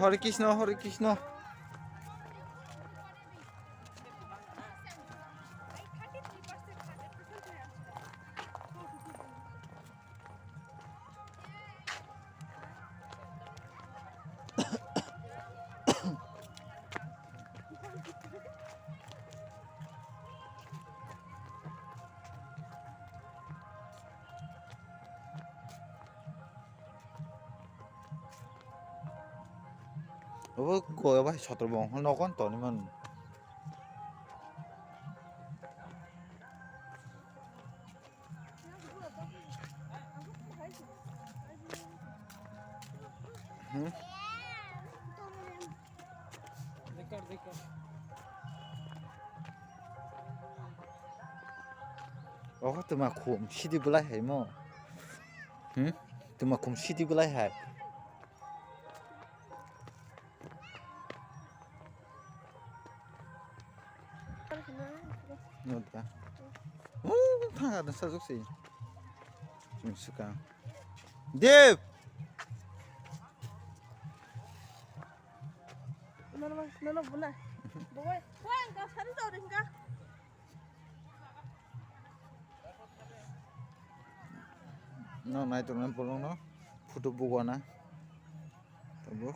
Hare Krishna Hare Krishna 어 그거 봐 쳐들봉 너건 또니면 응? 어 tụi mà khủng city black hay mà hử tụi mà khủng city black hay nó ta thằng nào sao giúp gì chúng sự cao Dev nó vốn này bố ơi anh có sẵn rồi đừng ca nó này tụi nó bolong nó photo buku na tahu